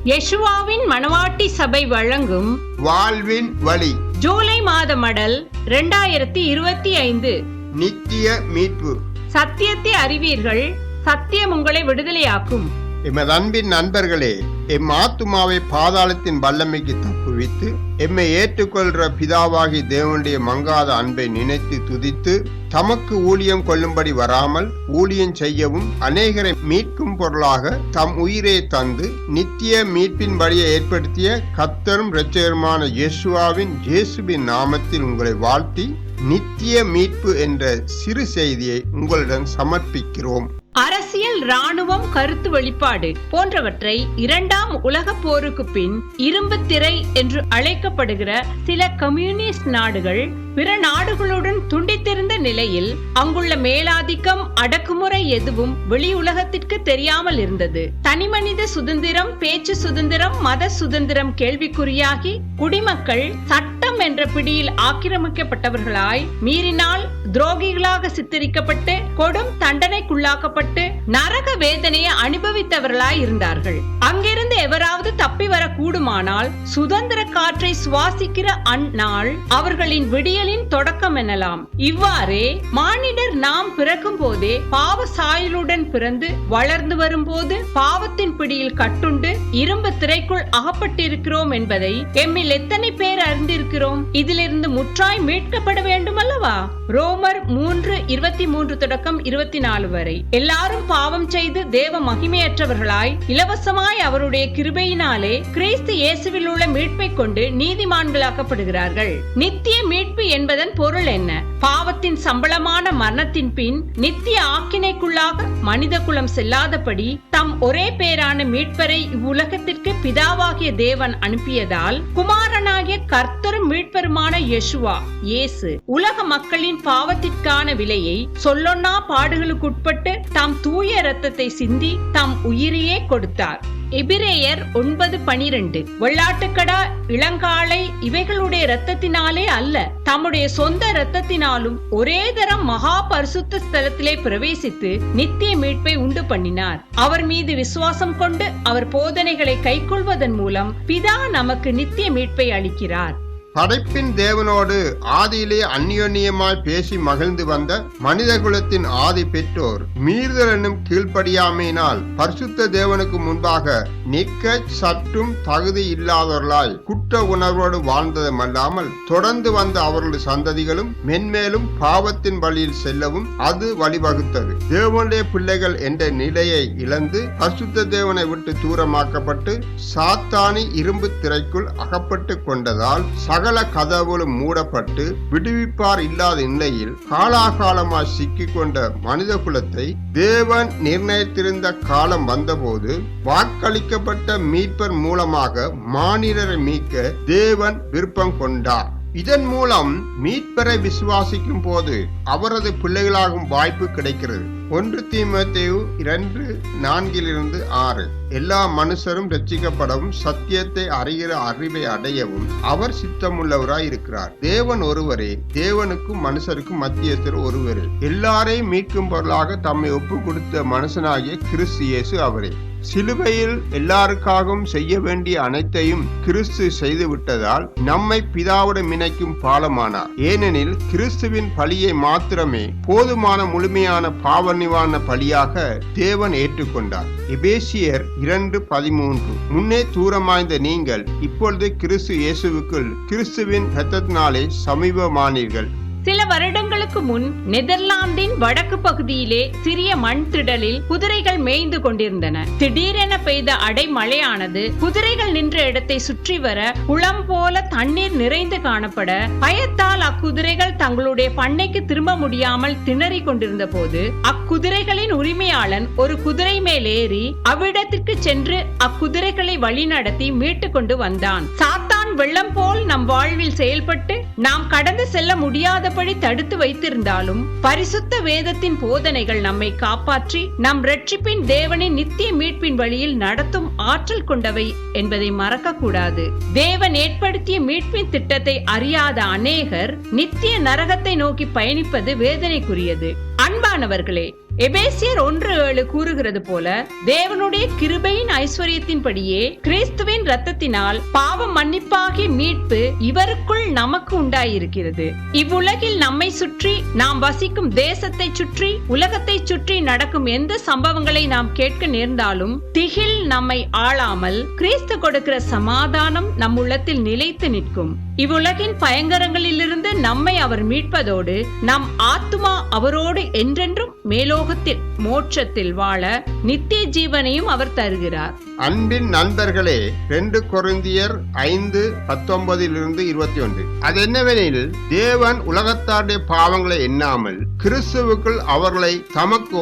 யெஷுவாவின் மணவாட்டி சபை வழங்கும் வாழ்வின் வழி. ஜூலை மாத மடல் 2025. நித்திய மீட்பு. சத்தியத்தை அறிவீர்கள், சத்தியம் உங்களை விடுதலையாக்கும். எமது அன்பின் நண்பர்களே, எம் ஆத்துமாவை பாதாளத்தின் வல்லமைக்கு தப்புவித்து எம்மை ஏற்றுக்கொள்ற பிதாவாகி தேவனுடைய மங்காத அன்பை நினைத்து துதித்து தமக்கு ஊழியம் கொள்ளும்படி வராமல் ஊழியம் செய்யவும் அநேகரை மீட்கும் பொருளாக தம் உயிரை தந்து நித்திய மீட்பின் வழியை ஏற்படுத்திய கர்த்தரும் இரட்சகருமான இயேசுவின் நாமத்தில் உங்களை வாழ்த்தி நித்திய மீட்பு என்ற சிறு செய்தியை உங்களிடம் சமர்ப்பிக்கிறோம். அரசியல், ராணுவம், கருத்து வெளிப்பாடு போன்றவற்றை இரண்டாம் உலக போருக்கு பின் இரும்பு திரை என்று அழைக்கப்படுகிற சில கம்யூனிஸ்ட் நாடுகள் பிற நாடுகளுடன் துண்டித்திருந்த நிலையில் அங்குள்ள மேலாதிக்கம், அடக்குமுறை எதுவும் வெளி உலகத்திற்கு தெரியாமல் இருந்தது. தனிமனித சுதந்திரம், பேச்சு சுதந்திரம், மத சுதந்திரம் கேள்விக்குறியாகி குடிமக்கள் சட்டம் என்ற பிடியில் ஆக்கிரமிக்கப்பட்டவர்களாய், மீறினால் துரோகிகளாக சித்தரிக்கப்பட்டு கொடும் தண்டனைக்குள்ளாக்கப்பட்டு நரக வேதனையை அனுபவித்தவர்களாய் இருந்தார்கள். அங்கிருந்து எவராவது தப்பி வர கூடுமானால் சுதந்திர காற்றை சுவாசிக்கிற அந்நாள் அவர்களின் விடியலின் தொடக்கம் எனலாம். இவ்வாறே மானிடர் நாம் பிறக்கும் போதே பாவ சாயலுடன் பிறந்து வளர்ந்து வரும்போது பாவத்தின் பிடியில் கட்டுண்டு இரும்பு திரைக்குள் அகப்பட்டிருக்கிறோம் என்பதை எம்மில் எத்தனை பேர் அறிந்திருக்கிறோம்? இதிலிருந்து முற்றாய் மீட்கப்பட வேண்டும் அல்லவா? ரோமர் 3:23-24 வரை. எல்லாரும் பாவம் செய்து தேவ மகிமையற்றவர்களாய் இலவசமாய் அவருடைய கிருபையினாலே கிறிஸ்து இயேசுவில் உள்ள மீட்பை கொண்டு நீதிமான்களாக்கப்படுகிறார்கள். நித்திய மீட்பு என்பதன் பொருள் என்ன? பாவத்தின் சம்பளமான மரணத்தின் பின் நித்திய ஆக்கினைக்குள்ளாக மனித குலம் செல்லாதபடி தம் ஒரே பேரான மீட்பரை இவ்வுலகத்திற்கு பிதாவாகிய தேவன் அனுப்பியதால் குமாரனாகிய கர்த்தரும் மீட்பருமான இயேசு உலக மக்களின் பாவத்திற்கான விலையை சொல்லொன்னா பாடுகளுக்குட்பட்டு தாம் தூய இரத்தத்தை சிந்தி தம் உயிரையே கொடுத்தார். எபிரேயர் 9:12. வெள்ளாட்டுக்கடா, இளங்காளை இவைகளுடைய இரத்தத்தினாலே அல்ல, தம்முடைய சொந்த இரத்தத்தினாலும் ஒரே தரம் மகா பரிசுத்த ஸ்தலத்திலே பிரவேசித்து நித்திய மீட்பை உண்டு பண்ணினார். அவர் மீது விசுவாசம் கொண்டு அவர் போதனைகளை கைக்கொள்வதன் மூலம் பிதா நமக்கு நித்திய மீட்பை அளிக்கிறார். படைப்பின் தேவனோடு ஆதியிலே அந்யோன்யமாய் பேசி மகிழ்ந்து வந்த மனித குலத்தின் ஆதி பெற்றோர் மீறுதல் என்னும் கீழ்ப்படியாமையினால் பரிசுத்த தேவனுக்கு முன்பாக நிற்க சற்றும் தகுதி இல்லாதவர்களாய் குற்ற உணர்வோடு வாழ்ந்ததுமல்லாமல் தொடர்ந்து வந்த அவர்களது சந்ததிகளும் மென்மேலும் பாவத்தின் வழியில் செல்லவும் அது வழிவகுத்தது. தேவனுடைய பிள்ளைகள் என்ற நிலையை இழந்து பரிசுத்த தேவனை விட்டு தூரமாக்கப்பட்டு சாத்தானி இரும்பு திரைக்குள் அகப்பட்டு கொண்டதால் சகல கதவுகளும் மூடப்பட்டு விடுவிப்பார் இல்லாத நிலையில் காலாகாலமாய் சிக்கிக் கொண்ட மனித குலத்தை தேவன் நிர்ணயித்திருந்த காலம் வந்தபோது வாக்களிக்கப்பட்ட மீட்பர் மூலமாக மானிடரை மீட்க தேவன் விருப்பம் கொண்டார். இதன் மூலம் மீட்பரை விசுவாசிக்கும் போது அவரது பிள்ளைகளாகும் வாய்ப்பு கிடைக்கிறது. 1 தீமோத்தேயு 2:4-6. எல்லா மனுஷரும் ரட்சிக்கப்படவும் சத்தியத்தை அறிகிற அறிவை அடையவும் அவர் சித்தமுள்ளவராய் இருக்கிறார். தேவன் ஒருவரே, தேவனுக்கும் மனுஷருக்கும் மத்தியஸ்தர் ஒருவரே. எல்லாரையும் மீட்கும் பொருளாக தம்மை ஒப்பு கொடுத்த மனுஷனாகிய கிறிஸ்து இயேசு அவரே. சிலுவையில் எல்லாருக்காகவும் செய்ய வேண்டிய அனைத்தையும் கிறிஸ்து செய்து விட்டதால் நம்மை பிதாவுடன் இணைக்கும் பாலமானார். ஏனெனில் கிறிஸ்துவின் பலியை மாத்திரமே போதுமான முழுமையான பாவ நிவாரண பலியாக தேவன் ஏற்றுக்கொண்டார். எபேசியர் 2:13. முன்னே தூரமாய்ந்த நீங்கள் இப்பொழுது கிறிஸ்து இயேசுவுக்குள் கிறிஸ்துவின் இரத்தத்தினாலே சமீபமானீர்கள். சில வருடங்களுக்கு முன் நெதர்லாந்தின் வடக்கு பகுதியிலே சிறிய மண் திடலில் குதிரைகள் மேய்ந்து கொண்டிருந்தன. திடீரென பெய்த அடைமழையானது குதிரைகள் நின்ற இடத்தை சுற்றி வர குளம் போல தண்ணீர் நிறைந்து காணப்பட பயத்தால் அக்குதிரைகள் தங்களுடைய பண்ணைக்கு திரும்ப முடியாமல் திணறி கொண்டிருந்த போது அக்குதிரைகளின் உரிமையாளன் ஒரு குதிரை மேல் ஏறி அவ்விடத்திற்கு சென்று அக்குதிரைகளை வழிநடத்தி மீட்டு கொண்டு வந்தான். சாத்தான் வெள்ளம் போல் நம் வாழ்வில் செயல்பட்டு நாம் கடந்து செல்ல முடியாதபடி தடுத்து வைத்திருந்தாலும் பரிசுத்த வேதத்தின் போதனைகள் நம்மை காப்பாற்றி நம் இரட்சிப்பின் தேவனின் நித்திய மீட்பின் வழியில் நடத்தும் ஆற்றல் கொண்டவை என்பதை மறக்க கூடாது. தேவன் ஏற்படுத்திய மீட்பின் திட்டத்தை அறியாத அநேகர் நித்திய நரகத்தை நோக்கி பயணிப்பது வேதனைக்குரியது. அன்பானவர்களே, எபேசியர் 1:7 கூறுகிறது போல, தேவனுடைய கிருபையின் ஐஸ்வர்யத்தின்படியே கிறிஸ்துவின் இரத்தத்தினால் பாவ மன்னிப்பாகிய மீட்பு இவருக்குள் நமக்கு உண்டாயிருக்கிறது. இவ்வுலகில் நம்மை சுற்றி, நாம் வசிக்கும் தேசத்தை சுற்றி, உலகத்தை சுற்றி நடக்கும் எந்த சம்பவங்களை நாம் கேட்க நேர்ந்தாலும் திகில் நம்மை ஆளாமல் கிறிஸ்து கொடுக்கிற சமாதானம் நம் உள்ளத்தில் நிலைத்து நிற்கும். இவ்வுலகின் பயங்கரங்களிலிருந்து நம்மை அவர் மீட்பதோடு நம் ஆத்துமா அவரோடு என்றென்றும் மேலோகத்தில் மோட்சத்தில் வாழ நித்திய ஜீவனையும் அவர் தருகிறார். அன்பின் நண்பர்களே, 2 கொரிந்தியர் 5:19-21. அது என்னவெனில், தேவன் உலகத்தாருடைய பாவங்களை எண்ணாமல் கிறிஸ்துவுக்குள் அவர்களை தமக்கு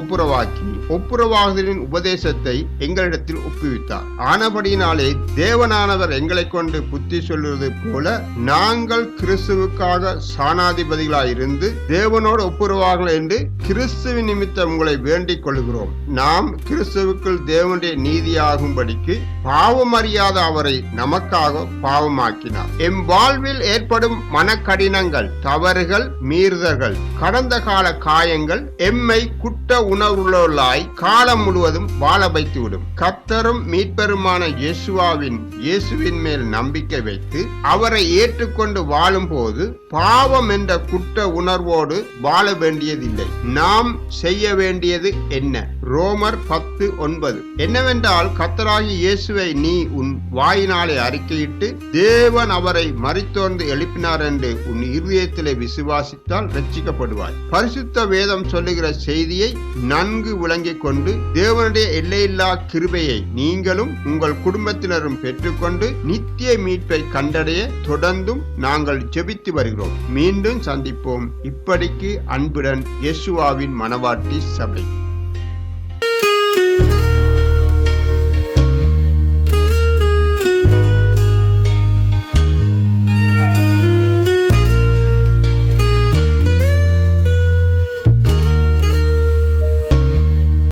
ஒப்புரவாகுதலின் உபதேசத்தை எங்களிடத்தில் ஒப்புவித்தார். ஆனபடியினாலே தேவனானவர் எங்களை கொண்டு புத்தி சொல்லுவது போல நாங்கள் கிறிஸ்துவுக்காக சாணாதிபதிகளாயிருந்து தேவனோடு ஒப்புரவாகல் என்று கிறிஸ்துவின் நிமித்தம் உங்களை வேண்டிக் கொள்கிறோம். நாம் கிறிஸ்துவுக்குள் தேவனுடைய நீதியாகும்படிக்கு பாவமறியாத அவரை நமக்காக பாவமாக்கினார். எம் வாழ்வில் ஏற்படும் மனக்கடினங்கள், தவறுகள், மீறுதல்கள், கடந்த கால காயங்கள் எம்மை குற்ற உணர்வுள்ளவர்களாய் காலம் முழுவதும் வாழ வைத்துவிடும். கர்த்தரும் மீட்பெருமான இயேசுவின் மேல் நம்பிக்கை வைத்து அவரை ஏற்றுக்கொண்டு வாழும் போது பாவம் என்ற குற்ற உணர்வோடு வாழ வேண்டியதில்லை. நாம் செய்ய வேண்டியது என்ன? ரோமர் 10:9. என்னவென்றால், கர்த்தராகிய இயேசுவை நீ உன் வாயினாலே அறிக்கையிட்டு தேவன் அவரை மரித்தோர்ந்து எழுப்பினார் என்று உன் இருதயத்திலே விசுவாசித்தால் ரட்சிக்கப்படுவாய். பரிசுத்த வேதம் சொல்லுகிற செய்தியை நன்கு விளங்கிக் கொண்டு தேவனுடைய எல்லையில்லா கிருபையை நீங்களும் உங்கள் குடும்பத்தினரும் பெற்றுக்கொண்டு நித்திய மீட்பை கண்டடைய தொடர்ந்தும் நாங்கள் ஜெபித்து வருகிறோம். மீண்டும் சந்திப்போம். இப்படிக்கு அன்புடன் யேசுவாவின் மனவாட்டி சபை.